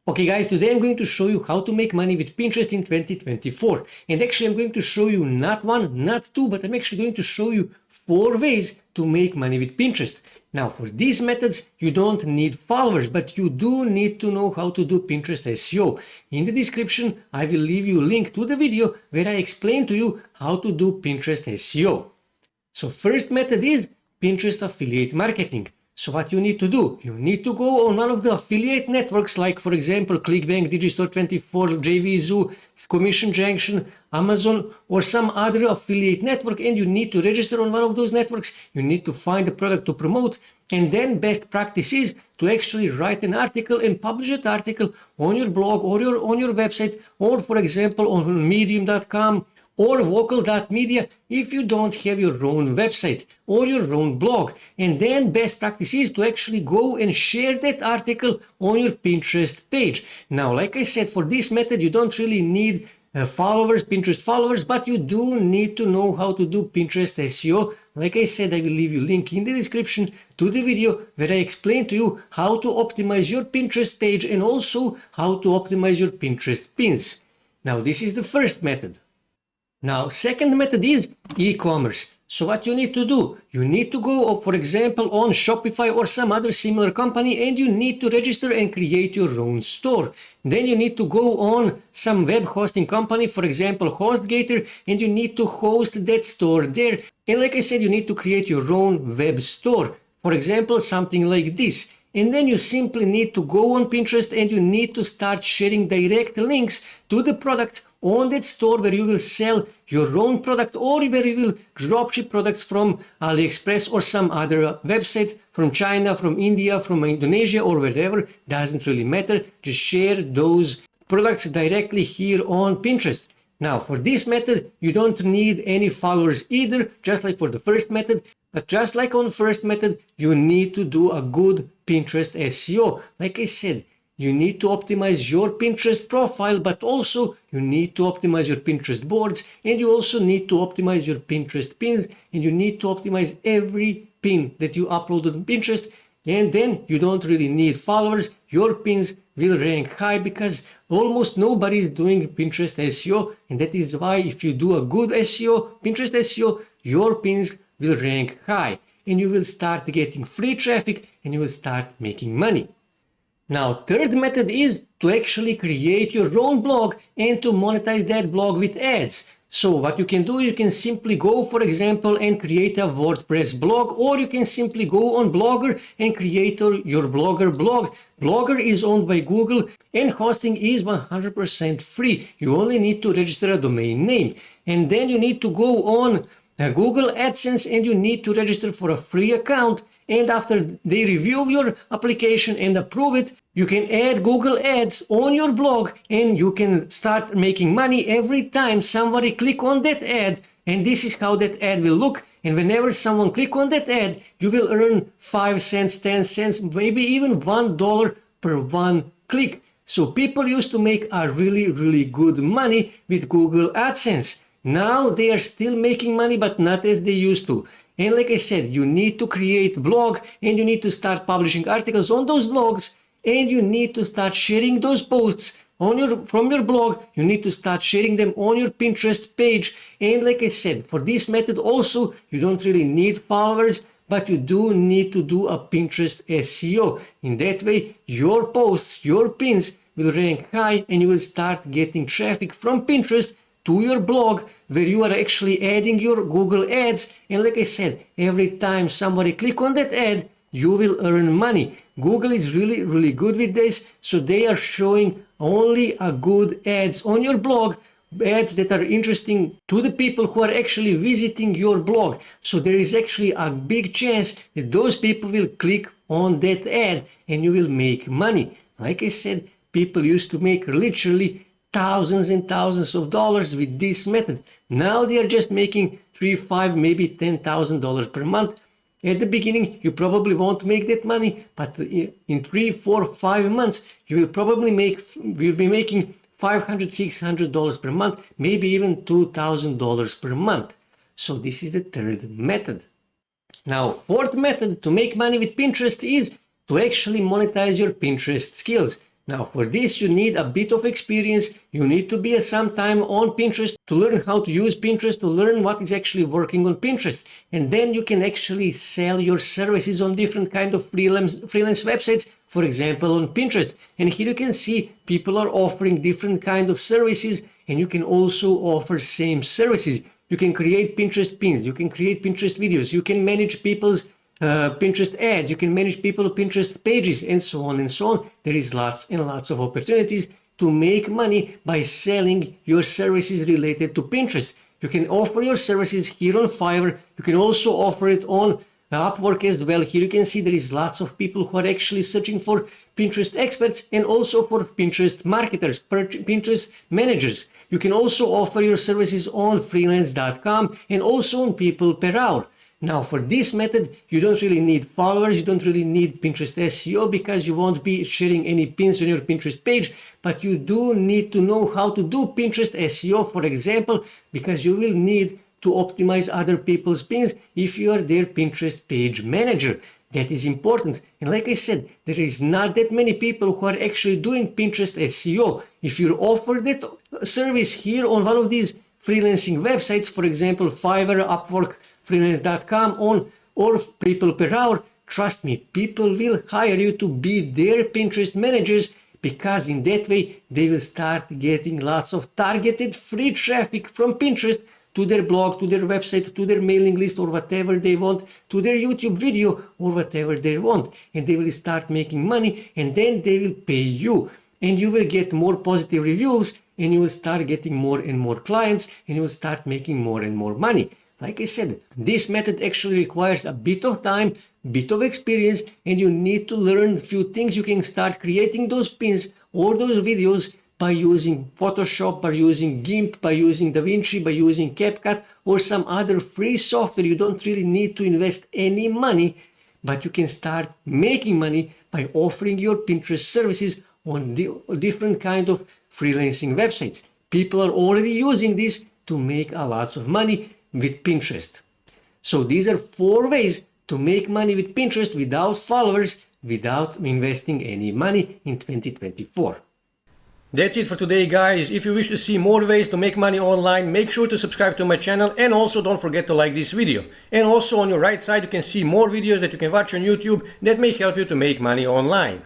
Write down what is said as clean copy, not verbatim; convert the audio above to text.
Okay guys, today I'm going to show you how to make money with Pinterest in 2024. And actually I'm going to show you not one, not two, but I'm actually going to show you 4 ways to make money with Pinterest. Now for these methods, you don't need followers, but you do need to know how to do Pinterest SEO. In the description, I will leave you a link to the video where I explain to you how to do Pinterest SEO. So first method is Pinterest affiliate marketing. So what you need to do, you need to go on one of the affiliate networks like for example ClickBank, Digistore24, JVZoo, Commission Junction, Amazon or some other affiliate network, and you need to register on one of those networks. You need to find a product to promote, and then best practice is to actually write an article and publish that article on your blog or on your website, or for example on medium.com or vocal.media if you don't have your own website or your own blog. And then best practice is to actually go and share that article on your Pinterest page. Now, like I said, for this method, you don't really need followers, Pinterest followers, but you do need to know how to do Pinterest SEO. Like I said, I will leave you a link in the description to the video where I explain to you how to optimize your Pinterest page and also how to optimize your Pinterest pins. Now, this is the first method. Now, second method is e-commerce. So what you need to do, you need to go, for example, on Shopify or some other similar company, and you need to register and create your own store. Then you need to go on some web hosting company, for example, HostGator, and you need to host that store there. And like I said, you need to create your own web store. For example, something like this. And then you simply need to go on Pinterest and you need to start sharing direct links to the product on that store where you will sell your own product or where you will dropship products from AliExpress or some other website from China, from India, from Indonesia or wherever. Doesn't really matter. Just share those products directly here on Pinterest. Now for this method, you don't need any followers either, just like for the first method. But just like on the first method, you need to do a good Pinterest SEO. Like I said, you need to optimize your Pinterest profile, but also you need to optimize your Pinterest boards, and you also need to optimize your Pinterest pins, and you need to optimize every pin that you uploaded on Pinterest. And then you don't really need followers. Your pins will rank high because almost nobody is doing Pinterest SEO, and that is why if you do a good SEO, Pinterest SEO, your pins will rank high and you will start getting free traffic and you will start making money. Now, third method is to actually create your own blog and to monetize that blog with ads. So what you can do, you can simply go, for example, and create a WordPress blog, or you can simply go on Blogger and create your Blogger blog. Blogger is owned by Google and hosting is 100% free. You only need to register a domain name. And then you need to go on Google AdSense and you need to register for a free account, and after they review your application and approve it, you can add Google Ads on your blog and you can start making money every time somebody click on that ad. And this is how that ad will look, and whenever someone click on that ad, you will earn 5 cents, 10 cents, maybe even $1 per one click. So people used to make a really good money with Google AdSense. Now they are still making money, but not as they used to. And like I said, you need to create a blog and you need to start publishing articles on those blogs, and you need to start sharing those posts from your blog. You need to start sharing them on your Pinterest page. And like I said, for this method also, you don't really need followers, but you do need to do a Pinterest SEO. In that way, your posts, your pins will rank high and you will start getting traffic from Pinterest to your blog where you are actually adding your Google ads. And like I said, every time somebody click on that ad, you will earn money. Google is really good with this, so they are showing only a good ads on your blog, ads that are interesting to the people who are actually visiting your blog. So there is actually a big chance that those people will click on that ad and you will make money. Like I said, people used to make literally thousands and thousands of dollars with this method. Now they are just making $3, $5, maybe $10,000 per month. At the beginning, you probably won't make that money, but in 3, 4, 5 months, you will be making $500, $600 per month, maybe even $2,000 per month. So this is the third method. Now, fourth method to make money with Pinterest is to actually monetize your Pinterest skills. Now for this you need a bit of experience, you need to be at some time on Pinterest to learn how to use Pinterest, to learn what is actually working on Pinterest. And then you can actually sell your services on different kind of freelance websites, for example on Pinterest. And here you can see people are offering different kind of services, and you can also offer same services. You can create Pinterest pins, you can create Pinterest videos, you can manage people's Pinterest ads, you can manage people's Pinterest pages, and so on and so on. There is lots and lots of opportunities to make money by selling your services related to Pinterest. You can offer your services here on Fiverr. You can also offer it on Upwork as well. Here you can see there is lots of people who are actually searching for Pinterest experts and also for Pinterest marketers, Pinterest managers. You can also offer your services on freelance.com and also on people per hour. Now for this method, you don't really need followers, you don't really need Pinterest SEO because you won't be sharing any pins on your Pinterest page, but you do need to know how to do Pinterest SEO, for example, because you will need to optimize other people's pins if you are their Pinterest page manager. That is important. And like I said, there is not that many people who are actually doing Pinterest SEO. If you offer that service here on one of these freelancing websites, for example, Fiverr, Upwork, freelance.com or people per hour, trust me, people will hire you to be their Pinterest managers, because in that way they will start getting lots of targeted free traffic from Pinterest to their blog, to their website, to their mailing list, or whatever they want, to their YouTube video, or whatever they want. And they will start making money, and then they will pay you. And you will get more positive reviews, and you will start getting more and more clients, and you will start making more and more money. Like I said, this method actually requires a bit of time, bit of experience, and you need to learn a few things. You can start creating those pins or those videos by using Photoshop, by using GIMP, by using DaVinci, by using CapCut, or some other free software. You don't really need to invest any money, but you can start making money by offering your Pinterest services on different kind of freelancing websites. People are already using this to make a lots of money with Pinterest. So these are 4 ways to make money with Pinterest without followers, without investing any money in 2024. That's it for today, guys. If you wish to see more ways to make money online, make sure to subscribe to my channel, and also don't forget to like this video. And also on your right side you can see more videos that you can watch on YouTube that may help you to make money online.